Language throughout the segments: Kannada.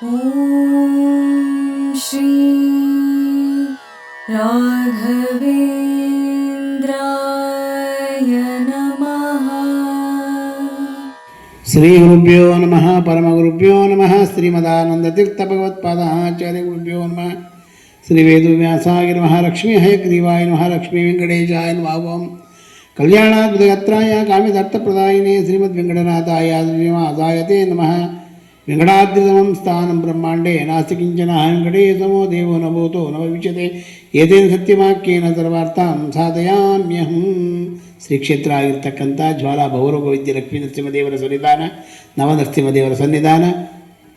ಓಂ ಶ್ರೀ ರಾಘವೇಂದ್ರಾಯ ನಮಃ. ಶ್ರೀ ಗುರುಭ್ಯೋ ನಮಃ. ಪರಮಗುರುಭ್ಯೋ ನಮಃ. ಶ್ರೀಮದಾನಂದತೀರ್ಥ ಭಗವತ್ಪಾದಾಚಾರ್ಯ ಗುರುಭ್ಯೋ ನಮಃ. ಶ್ರೀ ವೇದವ್ಯಾಸಾಯ ನಮಃ. ಲಕ್ಷ್ಮೀ ಹಯಗ್ರೀವಾಯ ನಮಃ. ಲಕ್ಷ್ಮೀ ವೆಂಕಟೇಶಾಯ ನಮಃ. ಕಲ್ಯಾಣಾದ್ಭುತಗಾತ್ರಾಯ ಕಾಮಿತಾರ್ಥಪ್ರದಾಯಿನೇ ಶ್ರೀಮದ್ವೆಂಕಟನಾಥಾಯ ಶ್ರೀನಿವಾಸಾಯತೆ ನಮಃ. ವೆಂಕಟಾದ್ರಿತಮಂ ಸ್ಥಾನಂ ಬ್ರಹ್ಮಾಂಡೇ ನಾಸ್ತಿ ಕಿಂಚನ ವೆಂಕಟೇಶಮೋ ದೇವೋ ನ ಭೂತೋ ನ ಭವಿಷ್ಯತೆ ಏತೇನ ಸತ್ಯವಾಕ್ಯೇನ ಸರ್ವಾರ್ಥಾಂ ಸಾಧಯಾಮ್ಯಹಂ. ಶ್ರೀ ಕ್ಷೇತ್ರ ಆಗಿರ್ತಕ್ಕಂಥ ಜ್ವಾಲಾ ಬಹುರೋಗ ವಿದ್ಯೆ ಲಕ್ಷ್ಮೀ ನರಸಿಂಹದೇವರ ಸನ್ನಿಧಾನ, ನವನರಸಿಂಹದೇವರ ಸನ್ನಿಧಾನ,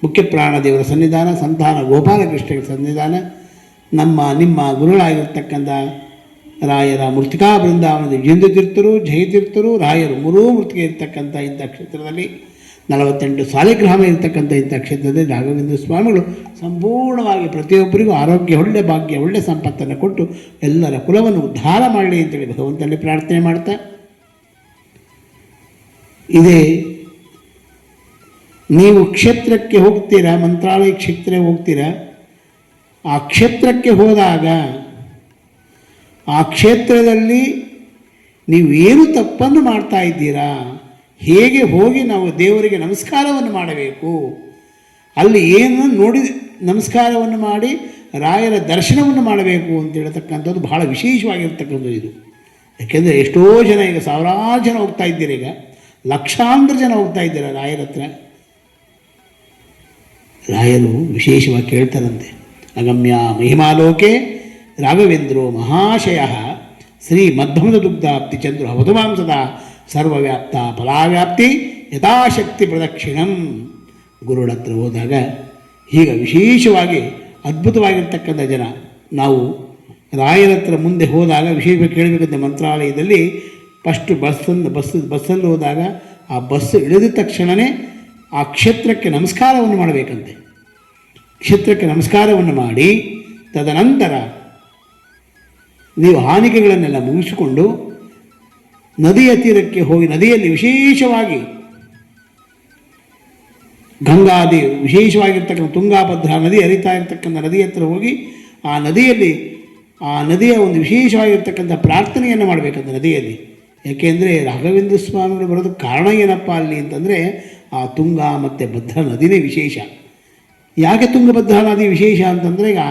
ಮುಖ್ಯ ಪ್ರಾಣದೇವರ ಸನ್ನಿಧಾನ, ಸಂತಾನ ಗೋಪಾಲಕೃಷ್ಣರ ಸನ್ನಿಧಾನ, ನಿಮ್ಮ ಗುರುಗಳಾಗಿರ್ತಕ್ಕಂಥ ರಾಯರ ಮೃತ್ತಿಕಾ ಬೃಂದಾವನದ ಜೇಂದ್ರತೀರ್ಥರು, ಜಯತೀರ್ಥರು, ರಾಯರು ಮೂರೂ ಮೃತ್ತಿಗೆ ಇರ್ತಕ್ಕಂಥ ಇಂಥ ಕ್ಷೇತ್ರದಲ್ಲಿ 48 ಸಾಲಿಗ್ರಾಮ ಇರತಕ್ಕಂಥ ಇಂಥ ಕ್ಷೇತ್ರದಲ್ಲಿ ರಾಘವೇಂದ್ರ ಸ್ವಾಮಿಗಳು ಸಂಪೂರ್ಣವಾಗಿ ಪ್ರತಿಯೊಬ್ಬರಿಗೂ ಆರೋಗ್ಯ, ಒಳ್ಳೆ ಭಾಗ್ಯ, ಒಳ್ಳೆ ಸಂಪತ್ತನ್ನು ಕೊಟ್ಟು ಎಲ್ಲರ ಕುಲವನ್ನು ಉದ್ಧಾರ ಮಾಡಲಿ ಅಂತೇಳಿ ಭಗವಂತನಲ್ಲಿ ಪ್ರಾರ್ಥನೆ ಮಾಡ್ತಾ, ಇದೇ ನೀವು ಕ್ಷೇತ್ರಕ್ಕೆ ಹೋಗ್ತೀರಾ, ಮಂತ್ರಾಲಯ ಕ್ಷೇತ್ರಕ್ಕೆ ಹೋಗ್ತೀರಾ. ಆ ಕ್ಷೇತ್ರಕ್ಕೆ ಹೋದಾಗ ಆ ಕ್ಷೇತ್ರದಲ್ಲಿ ನೀವು ಏನು ತಪ್ಪನ್ನು ಮಾಡ್ತಾ ಇದ್ದೀರಾ, ಹೇಗೆ ಹೋಗಿ ನಾವು ದೇವರಿಗೆ ನಮಸ್ಕಾರವನ್ನು ಮಾಡಬೇಕು, ಅಲ್ಲಿ ಏನು ನೋಡಿ ನಮಸ್ಕಾರವನ್ನು ಮಾಡಿ ರಾಯರ ದರ್ಶನವನ್ನು ಮಾಡಬೇಕು ಅಂತ ಹೇಳ್ತಕ್ಕಂಥದ್ದು ಬಹಳ ವಿಶೇಷವಾಗಿರ್ತಕ್ಕಂಥದ್ದು ಇದು. ಯಾಕೆಂದರೆ ಎಷ್ಟೋ ಜನ, ಈಗ ಸಾವಿರಾರು ಜನ ಹೋಗ್ತಾ ಇದ್ದೀರ, ಈಗ ಲಕ್ಷಾಂತರ ಜನ ಹೋಗ್ತಾ ಇದ್ದೀರ ರಾಯರ ಹತ್ರ. ರಾಯರು ವಿಶೇಷವಾಗಿ ಕೇಳ್ತಾರಂತೆ, ಅಗಮ್ಯ ಮಹಿಮಾಲೋಕೆ ರಾಘವೇಂದ್ರೋ ಮಹಾಶಯ ಶ್ರೀ ಮಧ್ವಮದ ದುಗ್ಧಾಪ್ತಿ ಚಂದ್ರ ಅವಧುಮಾಂಸದ ಸರ್ವವ್ಯಾಪ್ತ ಫಲಾವ್ಯಾಪ್ತಿ ಯಥಾಶಕ್ತಿ ಪ್ರದಕ್ಷಿಣಂ. ಗುರುಗಳ ಹತ್ರ ಹೋದಾಗ ಹೀಗೆ ವಿಶೇಷವಾಗಿ ಅದ್ಭುತವಾಗಿರ್ತಕ್ಕಂಥ ಜನ. ನಾವು ರಾಯರ ಹತ್ರ ಮುಂದೆ ಹೋದಾಗ ವಿಶೇಷವಾಗಿ ಕೇಳಬೇಕಂತೆ, ಮಂತ್ರಾಲಯದಲ್ಲಿ ಫಸ್ಟು ಬಸ್ಸಲ್ಲಿ ಹೋದಾಗ ಆ ಬಸ್ ಇಳಿದ ತಕ್ಷಣವೇ ಆ ಕ್ಷೇತ್ರಕ್ಕೆ ನಮಸ್ಕಾರವನ್ನು ಮಾಡಬೇಕಂತೆ. ಕ್ಷೇತ್ರಕ್ಕೆ ನಮಸ್ಕಾರವನ್ನು ಮಾಡಿ ತದನಂತರ ನೀವು ಹಾನಿಕೆಗಳನ್ನೆಲ್ಲ ಮುಗಿಸಿಕೊಂಡು ನದಿಯ ತೀರಕ್ಕೆ ಹೋಗಿ, ನದಿಯಲ್ಲಿ ವಿಶೇಷವಾಗಿ ಗಂಗಾದಿ ವಿಶೇಷವಾಗಿರ್ತಕ್ಕಂಥ ತುಂಗಾಭದ್ರಾ ನದಿ ಹರಿತಾ ಇರ್ತಕ್ಕಂಥ ನದಿ ಹತ್ರ ಹೋಗಿ ಆ ನದಿಯ ಒಂದು ವಿಶೇಷವಾಗಿರ್ತಕ್ಕಂಥ ಪ್ರಾರ್ಥನೆಯನ್ನು ಮಾಡಬೇಕಂತ ನದಿಯಲ್ಲಿ. ಯಾಕೆಂದರೆ ರಾಘವೇಂದ್ರ ಸ್ವಾಮಿಗಳು ಬರೋದಕ್ಕೆ ಕಾರಣ ಏನಪ್ಪ ಅಲ್ಲಿ ಅಂತಂದರೆ, ಆ ತುಂಗ ಮತ್ತು ಭದ್ರಾ ನದಿನೇ ವಿಶೇಷ. ಯಾಕೆ ತುಂಗಭದ್ರಾ ನದಿ ವಿಶೇಷ ಅಂತಂದರೆ, ಈಗ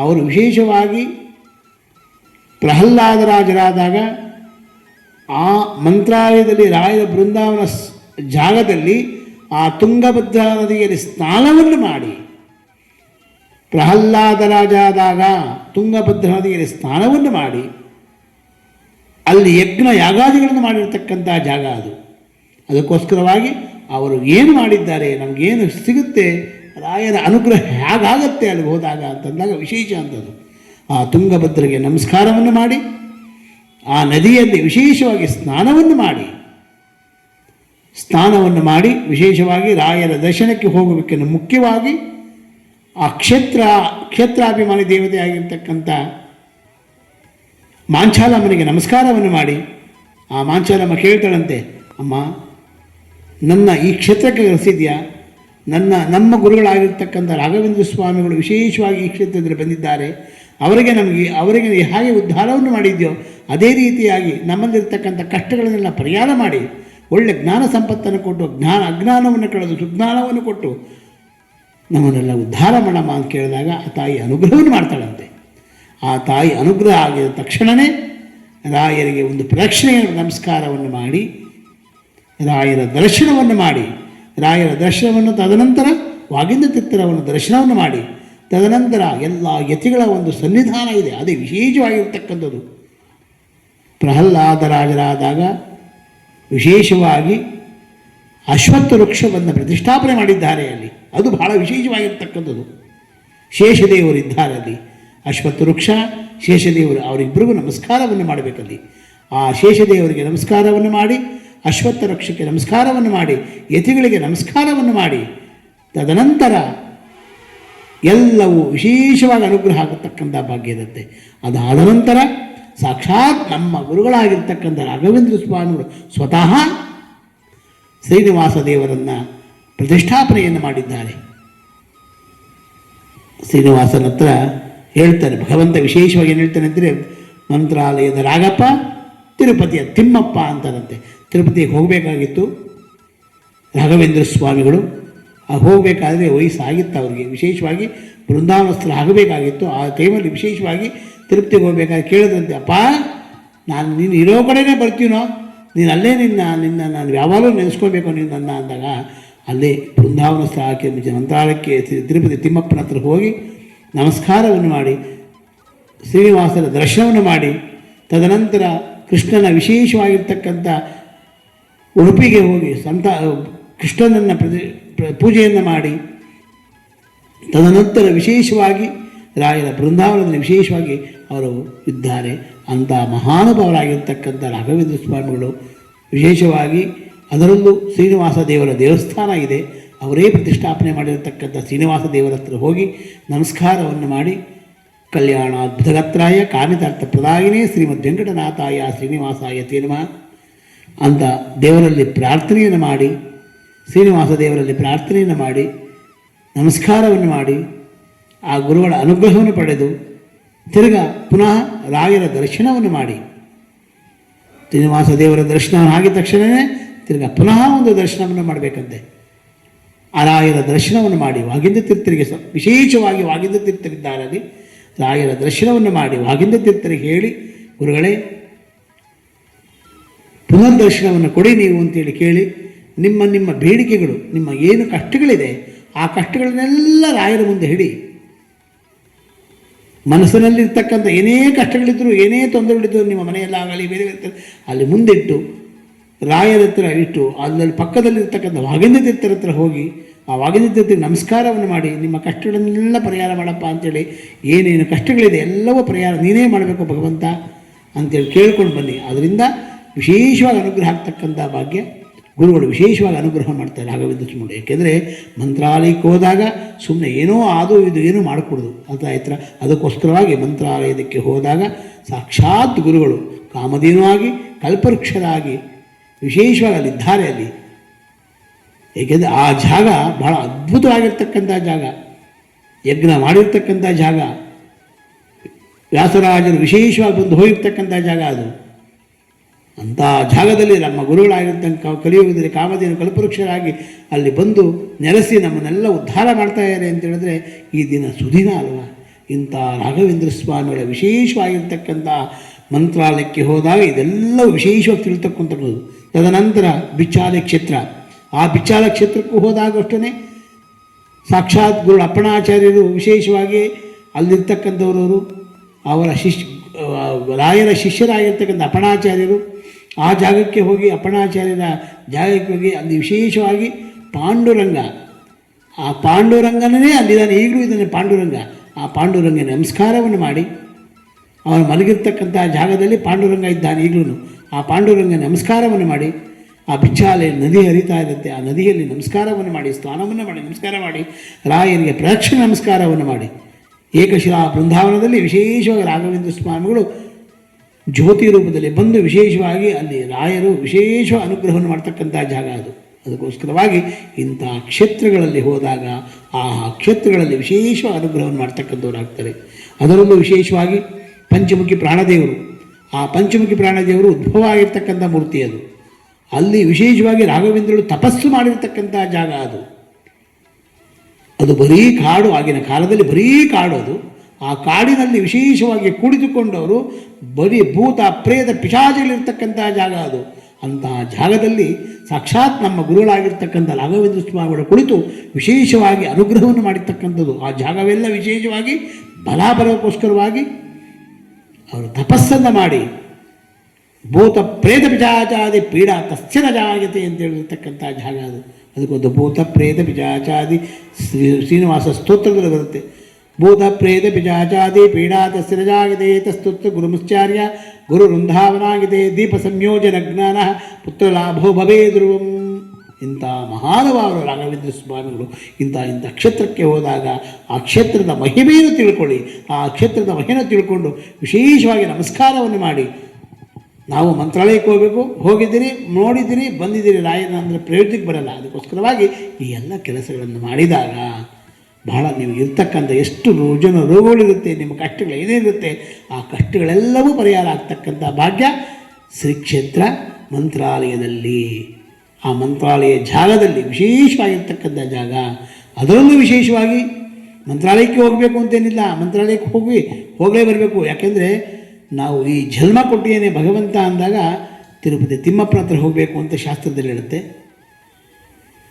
ಅವರು ವಿಶೇಷವಾಗಿ ಪ್ರಹ್ಲಾದರಾಜರಾದಾಗ ಆ ಮಂತ್ರಾಲಯದಲ್ಲಿ ರಾಯರ ಬೃಂದಾವನ ಜಾಗದಲ್ಲಿ ಆ ತುಂಗಭದ್ರಾ ನದಿಯಲ್ಲಿ ಸ್ನಾನವನ್ನು ಮಾಡಿ, ಪ್ರಹ್ಲಾದರಾಜಾದಾಗ ತುಂಗಭದ್ರಾ ನದಿಯಲ್ಲಿ ಸ್ನಾನವನ್ನು ಮಾಡಿ ಅಲ್ಲಿ ಯಜ್ಞ ಯಾಗಾದಿಗಳನ್ನು ಮಾಡಿರ್ತಕ್ಕಂಥ ಜಾಗ ಅದು. ಅದಕ್ಕೋಸ್ಕರವಾಗಿ ಅವರು ಏನು ಮಾಡಿದ್ದಾರೆ, ನಮಗೇನು ಸಿಗುತ್ತೆ, ರಾಯರ ಅನುಗ್ರಹ ಹೇಗಾಗತ್ತೆ ಅಲ್ಲಿ ಹೋದಾಗ ಅಂತಂದಾಗ ವಿಶೇಷ ಅಂಥದ್ದು. ಆ ತುಂಗಭದ್ರೆಗೆ ನಮಸ್ಕಾರವನ್ನು ಮಾಡಿ ಆ ನದಿಯಲ್ಲಿ ವಿಶೇಷವಾಗಿ ಸ್ನಾನವನ್ನು ಮಾಡಿ ವಿಶೇಷವಾಗಿ ರಾಯರ ದರ್ಶನಕ್ಕೆ ಹೋಗಬೇಕೆಂದು ಮುಖ್ಯವಾಗಿ ಆ ಕ್ಷೇತ್ರಾಭಿಮಾನಿ ದೇವತೆ ಆಗಿರ್ತಕ್ಕಂಥ ಮಾಂಚಾಲಮ್ಮನಿಗೆ ನಮಸ್ಕಾರವನ್ನು ಮಾಡಿ, ಆ ಮಾಂಚಾಲಮ್ಮ ಕೇಳ್ತಾಳಂತೆ, ಅಮ್ಮ ನನ್ನ ಈ ಕ್ಷೇತ್ರಕ್ಕೆ ಕರೆಸಿದ್ಯಾ, ನಮ್ಮ ಗುರುಗಳಾಗಿರ್ತಕ್ಕಂಥ ರಾಘವೇಂದ್ರ ಸ್ವಾಮಿಗಳು ವಿಶೇಷವಾಗಿ ಈ ಕ್ಷೇತ್ರದಲ್ಲಿ ಬಂದಿದ್ದಾರೆ, ಅವರಿಗೆ ಹೇಗೆ ಉದ್ಧಾರವನ್ನು ಮಾಡಿದ್ಯೋ ಅದೇ ರೀತಿಯಾಗಿ ನಮ್ಮಲ್ಲಿರ್ತಕ್ಕಂಥ ಕಷ್ಟಗಳನ್ನೆಲ್ಲ ಪರಿಹಾರ ಮಾಡಿ ಒಳ್ಳೆ ಜ್ಞಾನ ಸಂಪತ್ತನ್ನು ಕೊಟ್ಟು ಅಜ್ಞಾನವನ್ನು ಕಳೆದು ಸುಜ್ಞಾನವನ್ನು ಕೊಟ್ಟು ನಮ್ಮನ್ನೆಲ್ಲ ಉದ್ಧಾರ ಮಾಡಮ್ಮ ಅಂತ ಕೇಳಿದಾಗ ಆ ತಾಯಿ ಅನುಗ್ರಹವನ್ನು ಮಾಡ್ತಾಳಂತೆ. ಆ ತಾಯಿ ಅನುಗ್ರಹ ಆಗಿದ ತಕ್ಷಣವೇ ರಾಯರಿಗೆ ಒಂದು ಪ್ರದಕ್ಷಿಣೆಯ ನಮಸ್ಕಾರವನ್ನು ಮಾಡಿ ರಾಯರ ದರ್ಶನವನ್ನು ತದನಂತರ ವಾಗಿಂದ ತೀರ್ಥರವನ್ನು ದರ್ಶನವನ್ನು ಮಾಡಿ ತದನಂತರ ಎಲ್ಲ ಯತಿಗಳ ಒಂದು ಸನ್ನಿಧಾನ ಇದೆ, ಅದೇ ವಿಶೇಷವಾಗಿರ್ತಕ್ಕಂಥದ್ದು. ಪ್ರಹ್ಲಾದರಾಜರಾದಾಗ ವಿಶೇಷವಾಗಿ ಅಶ್ವತ್ಥ ವೃಕ್ಷವನ್ನು ಪ್ರತಿಷ್ಠಾಪನೆ ಮಾಡಿದ್ದಾರೆ ಅಲ್ಲಿ, ಅದು ಬಹಳ ವಿಶೇಷವಾಗಿರ್ತಕ್ಕಂಥದ್ದು. ಶೇಷದೇವರಿದ್ದಾರೆ ಅಲ್ಲಿ, ಅಶ್ವತ್ಥ ವೃಕ್ಷ ಶೇಷದೇವರು, ಅವರಿಬ್ಬರಿಗೂ ನಮಸ್ಕಾರವನ್ನು ಮಾಡಬೇಕಲ್ಲಿ. ಆ ಶೇಷದೇವರಿಗೆ ನಮಸ್ಕಾರವನ್ನು ಮಾಡಿ, ಅಶ್ವತ್ಥ ವೃಕ್ಷಕ್ಕೆ ನಮಸ್ಕಾರವನ್ನು ಮಾಡಿ, ಯತಿಗಳಿಗೆ ನಮಸ್ಕಾರವನ್ನು ಮಾಡಿ ತದನಂತರ ಎಲ್ಲವೂ ವಿಶೇಷವಾಗಿ ಅನುಗ್ರಹ ಆಗತಕ್ಕಂಥ ಭಾಗ್ಯದಂತೆ. ಅದಾದ ನಂತರ ಸಾಕ್ಷಾತ್ ನಮ್ಮ ಗುರುಗಳಾಗಿರ್ತಕ್ಕಂಥ ರಾಘವೇಂದ್ರ ಸ್ವಾಮಿಗಳು ಸ್ವತಃ ಶ್ರೀನಿವಾಸ ದೇವರನ್ನು ಪ್ರತಿಷ್ಠಾಪನೆಯನ್ನು ಮಾಡಿದ್ದಾರೆ. ಶ್ರೀನಿವಾಸನ ಹತ್ರ ಹೇಳ್ತಾನೆ ಭಗವಂತ ವಿಶೇಷವಾಗಿ ಏನು ಹೇಳ್ತಾನೆ ಅಂದರೆ, ಮಂತ್ರಾಲಯದ ರಾಗಪ್ಪ, ತಿರುಪತಿಯ ತಿಮ್ಮಪ್ಪ ಅಂತಾರಂತೆ. ತಿರುಪತಿಗೆ ಹೋಗಬೇಕಾಗಿತ್ತು ರಾಘವೇಂದ್ರ ಸ್ವಾಮಿಗಳು. ಹೋಗಬೇಕಾದ್ರೆ ವಯಸ್ಸಾಗಿತ್ತು ಅವ್ರಿಗೆ, ವಿಶೇಷವಾಗಿ ಬೃಂದಾವನಸ್ಥರು ಆಗಬೇಕಾಗಿತ್ತು. ಆ ಟೈಮಲ್ಲಿ ವಿಶೇಷವಾಗಿ ತಿರುಪತಿಗೆ ಹೋಗಬೇಕಾದ್ರೆ ಕೇಳಿದ್ರಂತೆ, ಅಪ್ಪ ನಾನು ನೀನು ಇರೋ ಕಡೆನೇ ಬರ್ತೀನೋ, ನೀನು ಅಲ್ಲೇ ನಿನ್ನ ನಾನು ಯಾವಾಗಲೂ ನೆನೆಸ್ಕೋಬೇಕು ನಿನ್ನ ಅಂದಾಗ ಅಲ್ಲೇ ಬೃಂದಾವನಸ್ಥರು ಹಾಕಿ ಮಂತ್ರಾಲಯಕ್ಕೆ ತಿರುಪತಿ ತಿಮ್ಮಪ್ಪನ ಹತ್ರ ಹೋಗಿ ನಮಸ್ಕಾರವನ್ನು ಮಾಡಿ ಶ್ರೀನಿವಾಸನ ದರ್ಶನವನ್ನು ಮಾಡಿ, ತದನಂತರ ಕೃಷ್ಣನ ವಿಶೇಷವಾಗಿರ್ತಕ್ಕಂಥ ಉಡುಪಿಗೆ ಹೋಗಿ ಕೃಷ್ಣನನ್ನು ಪೂಜೆಯನ್ನು ಮಾಡಿ, ತದನಂತರ ವಿಶೇಷವಾಗಿ ರಾಯರ ಬೃಂದಾವನದಲ್ಲಿ ವಿಶೇಷವಾಗಿ ಅವರು ಇದ್ದಾರೆ. ಅಂಥ ಮಹಾನುಭಾವರಾಗಿರ್ತಕ್ಕಂಥ ರಾಘವೇಂದ್ರ ಸ್ವಾಮಿಗಳು ವಿಶೇಷವಾಗಿ, ಅದರಲ್ಲೂ ಶ್ರೀನಿವಾಸ ದೇವರ ದೇವಸ್ಥಾನ ಇದೆ, ಅವರೇ ಪ್ರತಿಷ್ಠಾಪನೆ ಮಾಡಿರತಕ್ಕಂಥ ಶ್ರೀನಿವಾಸ ದೇವರ ಹತ್ರ ಹೋಗಿ ನಮಸ್ಕಾರವನ್ನು ಮಾಡಿ, ಕಲ್ಯಾಣಾದ್ಭುತಗಾತ್ರಾಯ ಕಾಮಿತಾರ್ಥ ಪ್ರದಾಯಿನೇ ಶ್ರೀಮದ್ ವೆಂಕಟನಾಥಾಯ ಶ್ರೀನಿವಾಸಾಯ ತೇ ನಮಃ ಅಂತ ದೇವರಲ್ಲಿ ಪ್ರಾರ್ಥನೆಯನ್ನು ಮಾಡಿ, ಶ್ರೀನಿವಾಸ ದೇವರಲ್ಲಿ ಪ್ರಾರ್ಥನೆಯನ್ನು ಮಾಡಿ ನಮಸ್ಕಾರವನ್ನು ಮಾಡಿ ಆ ಗುರುಗಳ ಅನುಗ್ರಹವನ್ನು ಪಡೆದು ತಿರುಗ ಪುನಃ ರಾಯರ ದರ್ಶನವನ್ನು ಮಾಡಿ, ಶ್ರೀನಿವಾಸ ದೇವರ ದರ್ಶನವನ್ನು ಆಗಿದ ತಕ್ಷಣವೇ ತಿರುಗ ಪುನಃ ಒಂದು ದರ್ಶನವನ್ನು ಮಾಡಬೇಕಂತೆ. ಆ ರಾಯರ ದರ್ಶನವನ್ನು ಮಾಡಿ ವಾಗಿಂದ ತೀರ್ಥರಿಗೆ ವಿಶೇಷವಾಗಿ ವಾಗಿಂದ ತೀರ್ಥರಿದ್ದಾರೆ, ರಾಯರ ದರ್ಶನವನ್ನು ಮಾಡಿ ವಾಗಿಂದ ತೀರ್ಥರಿಗೆ ಹೇಳಿ, ಗುರುಗಳೇ ಪುನರ್ದರ್ಶನವನ್ನು ಕೊಡಿ ನೀವು ಅಂತೇಳಿ ಕೇಳಿ, ನಿಮ್ಮ ಬೇಡಿಕೆಗಳು, ನಿಮ್ಮ ಏನು ಕಷ್ಟಗಳಿದೆ ಆ ಕಷ್ಟಗಳನ್ನೆಲ್ಲ ರಾಯರ ಮುಂದೆ ಹಿಡಿ. ಮನಸ್ಸಿನಲ್ಲಿರ್ತಕ್ಕಂಥ ಏನೇ ಕಷ್ಟಗಳಿದ್ದರೂ, ಏನೇ ತೊಂದರೆಗಳಿದ್ದರೂ, ನಿಮ್ಮ ಮನೆಯಲ್ಲಾಗಲಿ ಬೇರೆ ಅಲ್ಲಿ ಮುಂದಿಟ್ಟು ರಾಯರ ಹತ್ರ ಇಟ್ಟು, ಅಲ್ಲಲ್ಲಿ ಪಕ್ಕದಲ್ಲಿರ್ತಕ್ಕಂಥ ವಾಗಿಂದ ತೀರ್ಥರ ಹತ್ರ ಹೋಗಿ ಆ ವಾಗಿಂದ ತೀರ್ಥರಿಗೆ ನಮಸ್ಕಾರವನ್ನು ಮಾಡಿ, ನಿಮ್ಮ ಕಷ್ಟಗಳನ್ನೆಲ್ಲ ಪರಿಹಾರ ಮಾಡಪ್ಪ ಅಂಥೇಳಿ, ಏನೇನು ಕಷ್ಟಗಳಿದೆ ಎಲ್ಲವೂ ಪರಿಹಾರ ನೀನೇ ಮಾಡಬೇಕು ಭಗವಂತ ಅಂಥೇಳಿ ಕೇಳ್ಕೊಂಡು ಬನ್ನಿ. ಅದರಿಂದ ವಿಶೇಷವಾಗಿ ಅನುಗ್ರಹ ಆಗ್ತಕ್ಕಂಥ ಭಾಗ್ಯ ಗುರುಗಳು ವಿಶೇಷವಾಗಿ ಅನುಗ್ರಹ ಮಾಡ್ತಾರೆ ರಾಘವೇಂದ್ರ ಸ್ವಾಮಿಗಳು. ಏಕೆಂದರೆ ಮಂತ್ರಾಲಯಕ್ಕೆ ಹೋದಾಗ ಸುಮ್ಮನೆ ಏನೋ ಅದು ಇದು ಏನೂ ಮಾಡಿಕೊಡೋದು ಅಂತ ಆಯ್ತರ. ಅದಕ್ಕೋಸ್ಕರವಾಗಿ ಮಂತ್ರಾಲಯದಕ್ಕೆ ಹೋದಾಗ ಸಾಕ್ಷಾತ್ ಗುರುಗಳು ಕಾಮಧೇನು ಆಗಿ ಕಲ್ಪವೃಕ್ಷರಾಗಿ ವಿಶೇಷವಾಗಿ ಅಲ್ಲಿದ್ದಾರೆ ಅಲ್ಲಿ. ಏಕೆಂದರೆ ಆ ಜಾಗ ಬಹಳ ಅದ್ಭುತವಾಗಿರ್ತಕ್ಕಂಥ ಜಾಗ, ಯಜ್ಞ ಮಾಡಿರ್ತಕ್ಕಂಥ ಜಾಗ, ವ್ಯಾಸರಾಜರು ವಿಶೇಷವಾಗಿ ಬಂದು ಹೋಗಿರ್ತಕ್ಕಂಥ ಜಾಗ ಅದು. ಅಂಥ ಜಾಗದಲ್ಲಿ ನಮ್ಮ ಗುರುಗಳಾಗಿರ್ತಕ್ಕ ಕಲಿಯುಗದಲ್ಲಿ ಕಾಮಧೇನು ಕಲ್ಪವೃಕ್ಷರಾಗಿ ಅಲ್ಲಿ ಬಂದು ನೆಲೆಸಿ ನಮ್ಮನ್ನೆಲ್ಲ ಉದ್ಧಾರ ಮಾಡ್ತಾ ಇದ್ದಾರೆ ಅಂತ ಹೇಳಿದ್ರೆ ಈ ದಿನ ಸುದಿನ ಅಲ್ವಾ. ಇಂಥ ರಾಘವೇಂದ್ರ ಸ್ವಾಮಿಗಳ ವಿಶೇಷವಾಗಿರ್ತಕ್ಕಂಥ ಮಂತ್ರಾಲಯಕ್ಕೆ ಹೋದಾಗ ಇದೆಲ್ಲವೂ ವಿಶೇಷವಾಗಿ ತಿಳ್ತಕ್ಕಂಥದ್ದು. ತದನಂತರ ಬಿಚ್ಚಾಲ ಕ್ಷೇತ್ರ, ಆ ಬಿಚ್ಚಾಲ ಕ್ಷೇತ್ರಕ್ಕೂ ಹೋದಾಗ ಅಷ್ಟೇ ಸಾಕ್ಷಾತ್ ಗುರು ಅಪ್ಪಣಾಚಾರ್ಯರು ವಿಶೇಷವಾಗಿ ಅಲ್ಲಿರ್ತಕ್ಕಂಥವರು, ಅವರ ರಾಯರ ಶಿಷ್ಯರಾಗಿರ್ತಕ್ಕಂಥ ಅಪ್ಪಣಾಚಾರ್ಯರು ಆ ಜಾಗಕ್ಕೆ ಹೋಗಿ, ಅಪ್ಪಣಾಚಾರ್ಯರ ಜಾಗಕ್ಕೆ ಹೋಗಿ ಅಲ್ಲಿ ವಿಶೇಷವಾಗಿ ಪಾಂಡುರಂಗ, ಆ ಪಾಂಡುರಂಗನೇ ಅಲ್ಲಿದ್ದಾನೆ, ಈಗಲೂ ಇದ್ದಾನೆ ಪಾಂಡುರಂಗ. ಆ ಪಾಂಡುರಂಗನ ನಮಸ್ಕಾರವನ್ನು ಮಾಡಿ, ಅವನು ಮಲಗಿರ್ತಕ್ಕಂಥ ಜಾಗದಲ್ಲಿ ಪಾಂಡುರಂಗ ಇದ್ದಾನೆ ಈಗಲೂ. ಆ ಪಾಂಡುರಂಗ ನಮಸ್ಕಾರವನ್ನು ಮಾಡಿ, ಆ ಬಿಚ್ಚಾಲೆ ನದಿ ಹರಿತಾ ಇರುತ್ತೆ, ಆ ನದಿಯಲ್ಲಿ ನಮಸ್ಕಾರವನ್ನು ಮಾಡಿ, ಸ್ನಾನವನ್ನು ಮಾಡಿ, ನಮಸ್ಕಾರ ಮಾಡಿ, ರಾಯರಿಗೆ ಪ್ರದಕ್ಷಿಣೆ ನಮಸ್ಕಾರವನ್ನು ಮಾಡಿ, ಏಕಶಿಲಾ ಬೃಂದಾವನದಲ್ಲಿ ವಿಶೇಷವಾಗಿ ರಾಘವೇಂದ್ರ ಸ್ವಾಮಿಗಳು ಜ್ಯೋತಿ ರೂಪದಲ್ಲಿ ಬಂದು ವಿಶೇಷವಾಗಿ ಅಲ್ಲಿ ರಾಯರು ವಿಶೇಷ ಅನುಗ್ರಹವನ್ನು ಮಾಡ್ತಕ್ಕಂಥ ಜಾಗ ಅದು. ಅದಕ್ಕೋಸ್ಕರವಾಗಿ ಇಂಥ ಕ್ಷೇತ್ರಗಳಲ್ಲಿ ಹೋದಾಗ ಆ ಕ್ಷೇತ್ರಗಳಲ್ಲಿ ವಿಶೇಷ ಅನುಗ್ರಹವನ್ನು ಮಾಡ್ತಕ್ಕಂಥವ್ರು ಆಗ್ತಾರೆ. ಅದರಲ್ಲೂ ವಿಶೇಷವಾಗಿ ಪಂಚಮುಖಿ ಪ್ರಾಣದೇವರು, ಆ ಪಂಚಮುಖಿ ಪ್ರಾಣದೇವರು ಉದ್ಭವ ಆಗಿರ್ತಕ್ಕಂಥ ಮೂರ್ತಿ ಅದು. ಅಲ್ಲಿ ವಿಶೇಷವಾಗಿ ರಾಘವೇಂದ್ರರು ತಪಸ್ಸು ಮಾಡಿರ್ತಕ್ಕಂಥ ಜಾಗ ಅದು. ಅದು ಬರೀ ಕಾಡು, ಆಗಿನ ಕಾಲದಲ್ಲಿ ಬರೀ ಕಾಡು ಅದು. ಆ ಕಾಡಿನಲ್ಲಿ ವಿಶೇಷವಾಗಿ ಕುಳಿತುಕೊಂಡವರು ಬರೀ ಭೂತ ಪ್ರೇತ ಪಿಶಾಚಿಗಳಿರ್ತಕ್ಕಂಥ ಜಾಗ ಅದು. ಅಂತಹ ಜಾಗದಲ್ಲಿ ಸಾಕ್ಷಾತ್ ನಮ್ಮ ಗುರುಗಳಾಗಿರ್ತಕ್ಕಂಥ ರಾಘವೇಂದ್ರ ಸ್ವಾಮಿಗಳು ಕುಳಿತು ವಿಶೇಷವಾಗಿ ಅನುಗ್ರಹವನ್ನು ಮಾಡಿರ್ತಕ್ಕಂಥದ್ದು. ಆ ಜಾಗವೆಲ್ಲ ವಿಶೇಷವಾಗಿ ಬಲಾಬಲಕ್ಕೋಸ್ಕರವಾಗಿ ಅವರು ತಪಸ್ಸನ್ನು ಮಾಡಿ, ಭೂತ ಪ್ರೇತ ಪಿಶಾಚಾದಿ ಪೀಡಾ ತಸ್ಯನ ಜಾಗತೆ ಅಂತ ಹೇಳಿರ್ತಕ್ಕಂಥ ಜಾಗ ಅದು. ಅದಕ್ಕೊಂದು ಭೂತ ಪ್ರೇತ ಪಿಶಾಚಾದಿ ಶ್ರೀನಿವಾಸ ಸ್ತೋತ್ರದಲ್ಲಿ ಬರುತ್ತೆ. ಭೂತ ಪ್ರೇತ ಪಿಶಾಚಾದಿ ಪೀಡಾ ತಸ್ಯನ ಜಾಗತೆ ತಸ್ತೋತ್ರ ಗುರುಮುಶ್ಚಾರ್ಯ ಗುರು ವೃಂದಾವನಾಗಿದೆ ದೀಪ ಸಂಯೋಜನ ಜ್ಞಾನ ಪುತ್ರ ಲಾಭೋ ಭವೇ ಧ್ರುವಂ. ಇಂಥ ಮಹಾನುಭಾವರು ರಾಘವೇಂದ್ರ ಸ್ವಾಮಿಗಳು ಇಂಥ ಕ್ಷೇತ್ರಕ್ಕೆ ಹೋದಾಗ ಆ ಕ್ಷೇತ್ರದ ಮಹಿಮೆಯನ್ನು ತಿಳ್ಕೊಳ್ಳಿ. ಆ ಕ್ಷೇತ್ರದ ಮಹಿಮೆಯನ್ನು ತಿಳ್ಕೊಂಡು ವಿಶೇಷವಾಗಿ ನಮಸ್ಕಾರವನ್ನು ಮಾಡಿ, ನಾವು ಮಂತ್ರಾಲಯಕ್ಕೆ ಹೋಗಬೇಕು, ಹೋಗಿದ್ದೀರಿ, ನೋಡಿದ್ದೀರಿ, ಬಂದಿದ್ದೀರಿ, ರಾಯನ ಅಂದರೆ ಪ್ರಯೋಜನಕ್ಕೆ ಬರಲ್ಲ. ಅದಕ್ಕೋಸ್ಕರವಾಗಿ ಈ ಎಲ್ಲ ಕೆಲಸಗಳನ್ನು ಮಾಡಿದಾಗ ಬಹಳ ನೀವು ಇರ್ತಕ್ಕಂಥ ಎಷ್ಟು ಜನ ರೋಗಗಳಿರುತ್ತೆ, ನಿಮ್ಮ ಕಷ್ಟಗಳು ಏನೇನಿರುತ್ತೆ ಆ ಕಷ್ಟಗಳೆಲ್ಲವೂ ಪರಿಹಾರ ಆಗ್ತಕ್ಕಂಥ ಭಾಗ್ಯ ಶ್ರೀ ಕ್ಷೇತ್ರ ಮಂತ್ರಾಲಯದಲ್ಲಿ, ಆ ಮಂತ್ರಾಲಯ ಜಾಗದಲ್ಲಿ ವಿಶೇಷವಾಗಿರ್ತಕ್ಕಂಥ ಜಾಗ. ಅದರಲ್ಲೂ ವಿಶೇಷವಾಗಿ ಮಂತ್ರಾಲಯಕ್ಕೆ ಹೋಗಬೇಕು ಅಂತೇನಿಲ್ಲ, ಮಂತ್ರಾಲಯಕ್ಕೆ ಹೋಗಲೇ ಬರಬೇಕು. ಯಾಕೆಂದರೆ ನಾವು ಈ ಜನ್ಮ ಕೊಟ್ಟಿಯೇನೆ ಭಗವಂತ ಅಂದಾಗ ತಿರುಪತಿ ತಿಮ್ಮಪ್ಪನ ಹತ್ರ ಹೋಗಬೇಕು ಅಂತ ಶಾಸ್ತ್ರದಲ್ಲಿ ಹೇಳುತ್ತೆ.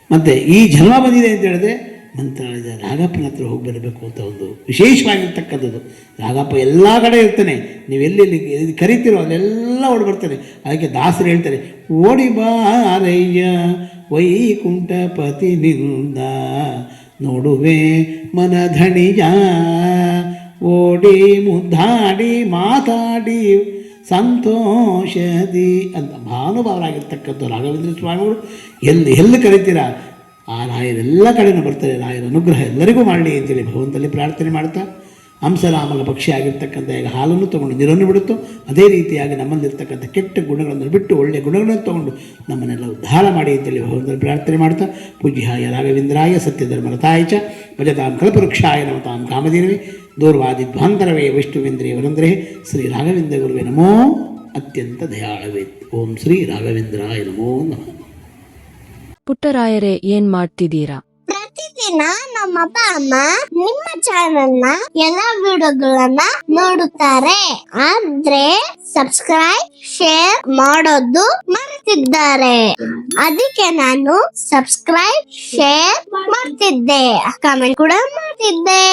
ಮತ್ತು ಈ ಜನ್ಮ ಬಂದಿದೆ ಅಂತ ಹೇಳಿದ್ರೆ ಮಂತ್ರಾಲಯದ ರಾಗಪ್ಪನ ಹತ್ರ ಹೋಗಿ ಬರಬೇಕು ಅಂತ ಒಂದು ವಿಶೇಷವಾಗಿರ್ತಕ್ಕಂಥದ್ದು. ರಾಗಪ್ಪ ಎಲ್ಲ ಕಡೆ ಇರ್ತಾನೆ, ನೀವು ಎಲ್ಲಿ ಕರಿತೀರೋ ಅಲ್ಲೆಲ್ಲ ಓಡಿ ಬರ್ತಾನೆ. ಅದಕ್ಕೆ ದಾಸರು ಹೇಳ್ತಾರೆ, ಓಡಿ ಬಾರಯ್ಯ ವೈಕುಂಠಪತಿ ನಿಂದ ನೋಡುವೆ ಮನಧಣಿಯ, ಓಡಿ ಮುದ್ದಾಡಿ ಮಾತಾಡಿ ಸಂತೋಷದಿ ಅಂತ ಭಾನುಭಾವರಾಗಿರ್ತಕ್ಕಂಥ ರಾಘವೇಂದ್ರ ಸ್ವಾಮಿಗಳು ಎಲ್ಲಿ ಕರಿತೀರಾ ಆ ರಾಯರೆಲ್ಲ ಕಡೆನೂ ಬರ್ತಾರೆ. ರಾಯರ ಅನುಗ್ರಹ ಎಲ್ಲರಿಗೂ ಮಾಡಲಿ ಅಂತೇಳಿ ಭಗವಂತಲ್ಲಿ ಪ್ರಾರ್ಥನೆ ಮಾಡ್ತಾ, ಹಂಸರಾಮಗ ಪಕ್ಷಿ ಆಗಿರ್ತಕ್ಕಂಥ ಈಗ ಹಾಲನ್ನು ತೊಗೊಂಡು ನೀರನ್ನು ಬಿಡುತ್ತೋ ಅದೇ ರೀತಿಯಾಗಿ ನಮ್ಮಲ್ಲಿರ್ತಕ್ಕಂಥ ಕೆಟ್ಟ ಗುಣಗಳನ್ನು ಬಿಟ್ಟು ಒಳ್ಳೆಯ ಗುಣಗಳನ್ನು ತೊಗೊಂಡು ನಮ್ಮನ್ನೆಲ್ಲ ಉದ್ಧಾರ ಮಾಡಿ ಅಂತೇಳಿ ಭಗವಂತಲ್ಲಿ ಪ್ರಾರ್ಥನೆ ಮಾಡ್ತಾ, ಪೂಜ್ಯಾಯ ರಾಘವೇಂದ್ರಾಯ ಸತ್ಯಧರ್ಮರತಾಯ ಚ ಭಜತಾಂ ಕಲ್ಪವೃಕ್ಷಾಯ ನಮತಾಂ ಕಾಮಧೇನವೇ ದೂರ್ವಾದಿಧ್ವಾಂತರವೇ ವಿಷ್ಣುವೇಂದ್ರಿಯ ವರಂದ್ರೇ ಶ್ರೀ ರಾಘವೇಂದ್ರ ಗುರುವೇ ನಮೋ ಅತ್ಯಂತ ದಯಾಳವೇ. ಓಂ ಶ್ರೀ ರಾಘವೇಂದ್ರಾಯ ನಮೋ ನಮಃ. ಪುಟ್ಟರಾಯರೇ, ಏನ್ ಮಾಡ್ತಿದ್ದೀರಾ? ಪ್ರತಿದಿನ ನಮ್ಮ ಅಪ್ಪ ಅಮ್ಮ ನಿಮ್ಮ ಚಾನೆಲ್ ನ ಎಲ್ಲಾ ವಿಡಿಯೋಗಳನ್ನ ನೋಡುತ್ತಾರೆ, ಆದ್ರೆ ಸಬ್ಸ್ಕ್ರೈಬ್ ಶೇರ್ ಮಾಡೋದು ಮರೆತಿದ್ದಾರೆ. ಅದಕ್ಕೆ ನಾನು ಸಬ್ಸ್ಕ್ರೈಬ್ ಶೇರ್ ಮಾಡ್ತಿದ್ದೆ, ಕಮೆಂಟ್ ಕೂಡ ಮಾಡ್ತಿದ್ದೆ.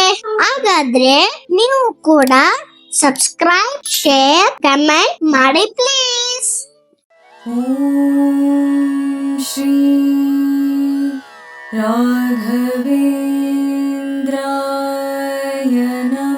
ಹಾಗಾದ್ರೆ ನೀವು ಕೂಡ ಸಬ್ಸ್ಕ್ರೈಬ್ ಶೇರ್ ಕಮೆಂಟ್ ಮಾಡಿ ಪ್ಲೀಸ್. ॐ श्री राघवेन्द्राय नमः।